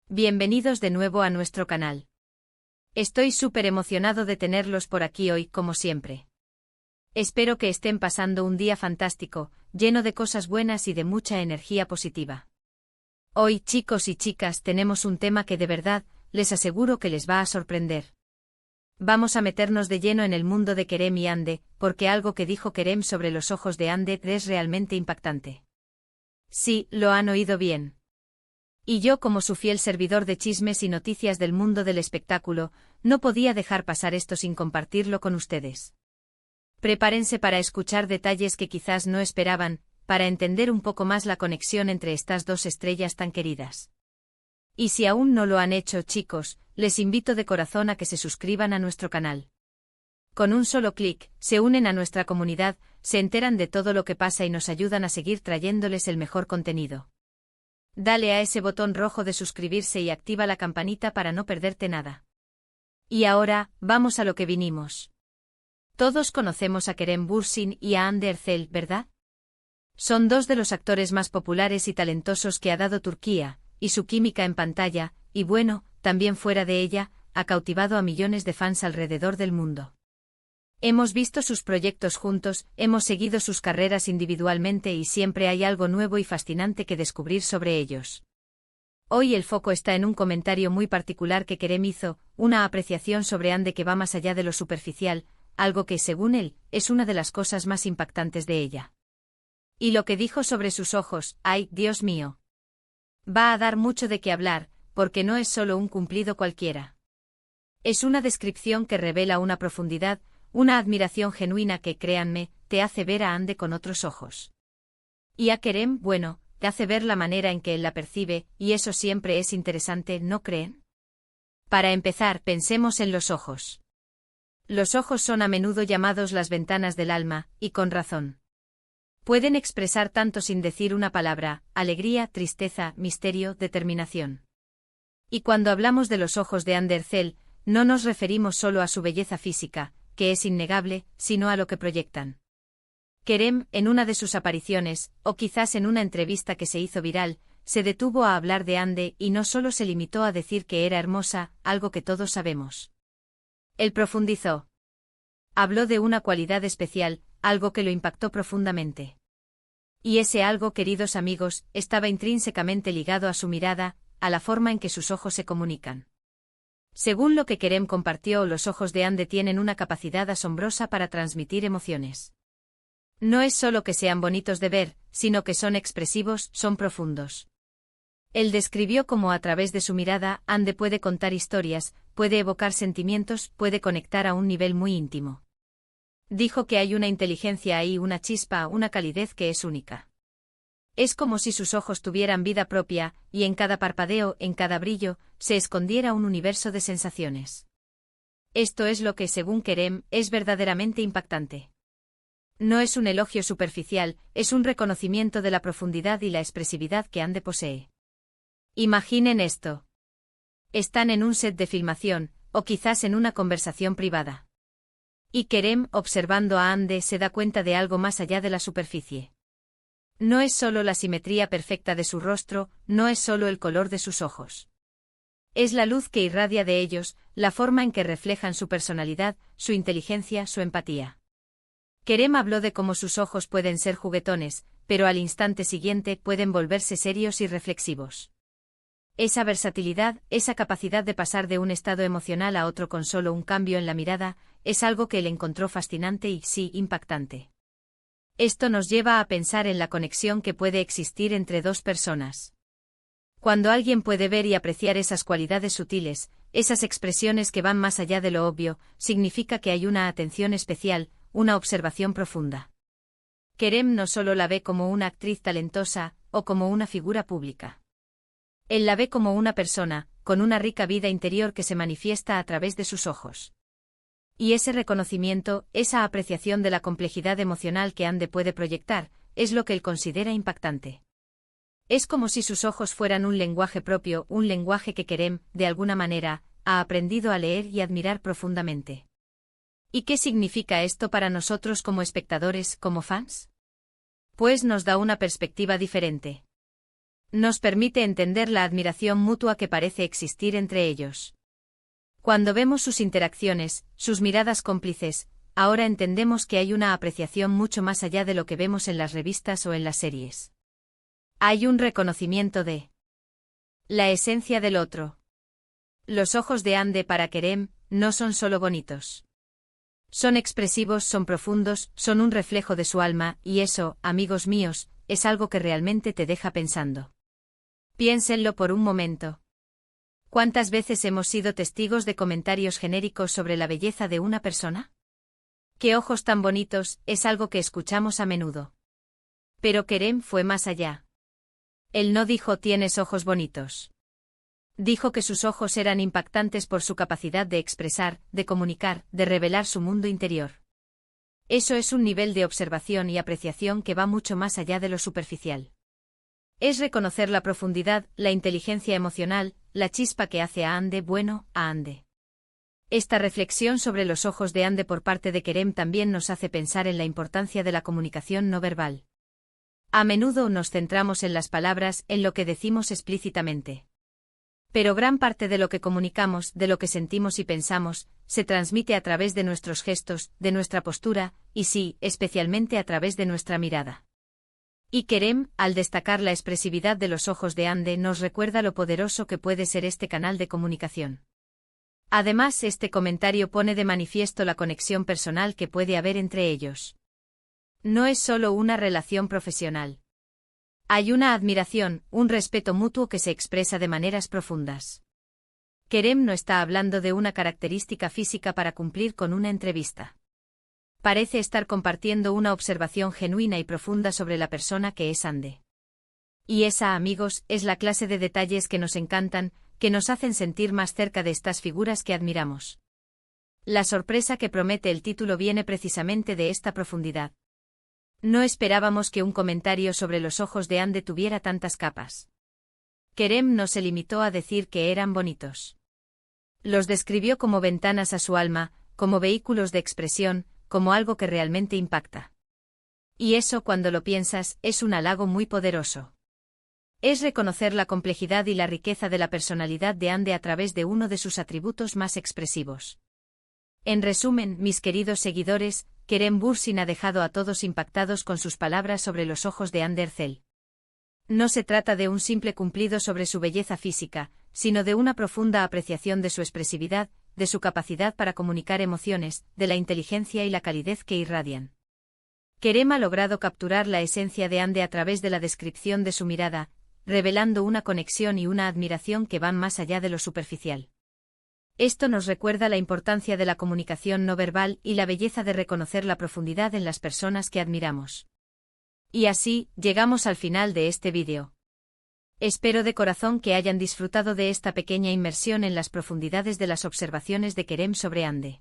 Bienvenidos de nuevo a nuestro canal. Estoy súper emocionado de tenerlos por aquí hoy, como siempre. Espero que estén pasando un día fantástico, lleno de cosas buenas y de mucha energía positiva. Hoy, chicos y chicas, tenemos un tema que de verdad, les aseguro que les va a sorprender. Vamos a meternos de lleno en el mundo de Kerem y Hande, porque algo que dijo Kerem sobre los ojos de Hande es realmente impactante. Sí, lo han oído bien. Y yo, como su fiel servidor de chismes y noticias del mundo del espectáculo, no podía dejar pasar esto sin compartirlo con ustedes. Prepárense para escuchar detalles que quizás no esperaban, para entender un poco más la conexión entre estas dos estrellas tan queridas. Y si aún no lo han hecho, chicos, les invito de corazón a que se suscriban a nuestro canal. Con un solo clic, se unen a nuestra comunidad, se enteran de todo lo que pasa y nos ayudan a seguir trayéndoles el mejor contenido. Dale a ese botón rojo de suscribirse y activa la campanita para no perderte nada. Y ahora, vamos a lo que vinimos. Todos conocemos a Kerem Bürsin y a Hande Erçel, ¿verdad? Son dos de los actores más populares y talentosos que ha dado Turquía, y su química en pantalla, y bueno, también fuera de ella, ha cautivado a millones de fans alrededor del mundo. Hemos visto sus proyectos juntos, hemos seguido sus carreras individualmente y siempre hay algo nuevo y fascinante que descubrir sobre ellos. Hoy el foco está en un comentario muy particular que Kerem hizo, una apreciación sobre Hande que va más allá de lo superficial, algo que, según él, es una de las cosas más impactantes de ella. Y lo que dijo sobre sus ojos, ¡ay, Dios mío! Va a dar mucho de qué hablar, porque no es solo un cumplido cualquiera. Es una descripción que revela una profundidad, una admiración genuina que, créanme, te hace ver a Hande con otros ojos. Y a Kerem, bueno, te hace ver la manera en que él la percibe, y eso siempre es interesante, ¿no creen? Para empezar, pensemos en los ojos. Los ojos son a menudo llamados las ventanas del alma, y con razón. Pueden expresar tanto sin decir una palabra: alegría, tristeza, misterio, determinación. Y cuando hablamos de los ojos de Hande Erçel, no nos referimos solo a su belleza física, que es innegable, sino a lo que proyectan. Kerem, en una de sus apariciones, o quizás en una entrevista que se hizo viral, se detuvo a hablar de Hande y no solo se limitó a decir que era hermosa, algo que todos sabemos. Él profundizó. Habló de una cualidad especial, algo que lo impactó profundamente. Y ese algo, queridos amigos, estaba intrínsecamente ligado a su mirada, a la forma en que sus ojos se comunican. Según lo que Kerem compartió, los ojos de Hande tienen una capacidad asombrosa para transmitir emociones. No es solo que sean bonitos de ver, sino que son expresivos, son profundos. Él describió cómo a través de su mirada, Hande puede contar historias, puede evocar sentimientos, puede conectar a un nivel muy íntimo. Dijo que hay una inteligencia ahí, una chispa, una calidez que es única. Es como si sus ojos tuvieran vida propia, y en cada parpadeo, en cada brillo, se escondiera un universo de sensaciones. Esto es lo que, según Kerem, es verdaderamente impactante. No es un elogio superficial, es un reconocimiento de la profundidad y la expresividad que Hande posee. Imaginen esto. Están en un set de filmación, o quizás en una conversación privada. Y Kerem, observando a Hande, se da cuenta de algo más allá de la superficie. No es solo la simetría perfecta de su rostro, no es solo el color de sus ojos. Es la luz que irradia de ellos, la forma en que reflejan su personalidad, su inteligencia, su empatía. Kerem habló de cómo sus ojos pueden ser juguetones, pero al instante siguiente pueden volverse serios y reflexivos. Esa versatilidad, esa capacidad de pasar de un estado emocional a otro con solo un cambio en la mirada, es algo que él encontró fascinante y, sí, impactante. Esto nos lleva a pensar en la conexión que puede existir entre dos personas. Cuando alguien puede ver y apreciar esas cualidades sutiles, esas expresiones que van más allá de lo obvio, significa que hay una atención especial, una observación profunda. Kerem no solo la ve como una actriz talentosa, o como una figura pública. Él la ve como una persona, con una rica vida interior que se manifiesta a través de sus ojos. Y ese reconocimiento, esa apreciación de la complejidad emocional que Hande puede proyectar, es lo que él considera impactante. Es como si sus ojos fueran un lenguaje propio, un lenguaje que Kerem, de alguna manera, ha aprendido a leer y admirar profundamente. ¿Y qué significa esto para nosotros como espectadores, como fans? Pues nos da una perspectiva diferente. Nos permite entender la admiración mutua que parece existir entre ellos. Cuando vemos sus interacciones, sus miradas cómplices, ahora entendemos que hay una apreciación mucho más allá de lo que vemos en las revistas o en las series. Hay un reconocimiento de la esencia del otro. Los ojos de Ande para Kerem no son solo bonitos. Son expresivos, son profundos, son un reflejo de su alma, y eso, amigos míos, es algo que realmente te deja pensando. Piénsenlo por un momento. ¿Cuántas veces hemos sido testigos de comentarios genéricos sobre la belleza de una persona? ¿Qué ojos tan bonitos? Es algo que escuchamos a menudo. Pero Kerem fue más allá. Él no dijo tienes ojos bonitos. Dijo que sus ojos eran impactantes por su capacidad de expresar, de comunicar, de revelar su mundo interior. Eso es un nivel de observación y apreciación que va mucho más allá de lo superficial. Es reconocer la profundidad, la inteligencia emocional, la chispa que hace a Ande bueno, a Ande. Esta reflexión sobre los ojos de Ande por parte de Kerem también nos hace pensar en la importancia de la comunicación no verbal. A menudo nos centramos en las palabras, en lo que decimos explícitamente. Pero gran parte de lo que comunicamos, de lo que sentimos y pensamos, se transmite a través de nuestros gestos, de nuestra postura, y sí, especialmente a través de nuestra mirada. Y Kerem, al destacar la expresividad de los ojos de Ande, nos recuerda lo poderoso que puede ser este canal de comunicación. Además, este comentario pone de manifiesto la conexión personal que puede haber entre ellos. No es solo una relación profesional. Hay una admiración, un respeto mutuo que se expresa de maneras profundas. Kerem no está hablando de una característica física para cumplir con una entrevista. Parece estar compartiendo una observación genuina y profunda sobre la persona que es Ande. Y esa, amigos, es la clase de detalles que nos encantan, que nos hacen sentir más cerca de estas figuras que admiramos. La sorpresa que promete el título viene precisamente de esta profundidad. No esperábamos que un comentario sobre los ojos de Ande tuviera tantas capas. Kerem no se limitó a decir que eran bonitos. Los describió como ventanas a su alma, como vehículos de expresión, como algo que realmente impacta. Y eso, cuando lo piensas, es un halago muy poderoso. Es reconocer la complejidad y la riqueza de la personalidad de Ande a través de uno de sus atributos más expresivos. En resumen, mis queridos seguidores, Kerem Bürsin ha dejado a todos impactados con sus palabras sobre los ojos de Ande Erçel. No se trata de un simple cumplido sobre su belleza física, sino de una profunda apreciación de su expresividad, de su capacidad para comunicar emociones, de la inteligencia y la calidez que irradian. Kerem ha logrado capturar la esencia de Ande a través de la descripción de su mirada, revelando una conexión y una admiración que van más allá de lo superficial. Esto nos recuerda la importancia de la comunicación no verbal y la belleza de reconocer la profundidad en las personas que admiramos. Y así, llegamos al final de este vídeo. Espero de corazón que hayan disfrutado de esta pequeña inmersión en las profundidades de las observaciones de Kerem sobre Ande.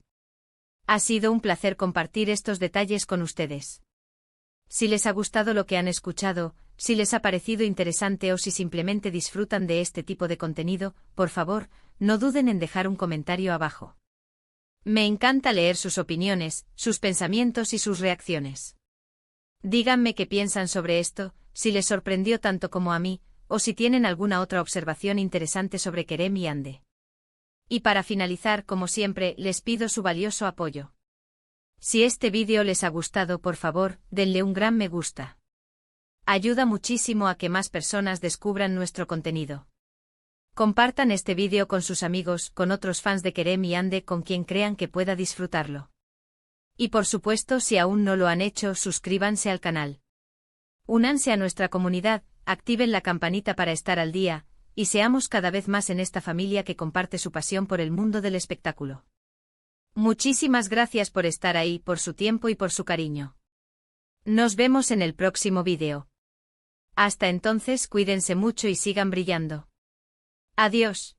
Ha sido un placer compartir estos detalles con ustedes. Si les ha gustado lo que han escuchado, si les ha parecido interesante o si simplemente disfrutan de este tipo de contenido, por favor, no duden en dejar un comentario abajo. Me encanta leer sus opiniones, sus pensamientos y sus reacciones. Díganme qué piensan sobre esto, si les sorprendió tanto como a mí, o si tienen alguna otra observación interesante sobre Kerem y Ande. Y para finalizar, como siempre, les pido su valioso apoyo. Si este vídeo les ha gustado, por favor, denle un gran me gusta. Ayuda muchísimo a que más personas descubran nuestro contenido. Compartan este vídeo con sus amigos, con otros fans de Kerem y Ande, con quien crean que pueda disfrutarlo. Y por supuesto, si aún no lo han hecho, suscríbanse al canal. Únanse a nuestra comunidad, activen la campanita para estar al día, y seamos cada vez más en esta familia que comparte su pasión por el mundo del espectáculo. Muchísimas gracias por estar ahí, por su tiempo y por su cariño. Nos vemos en el próximo vídeo. Hasta entonces, cuídense mucho y sigan brillando. Adiós.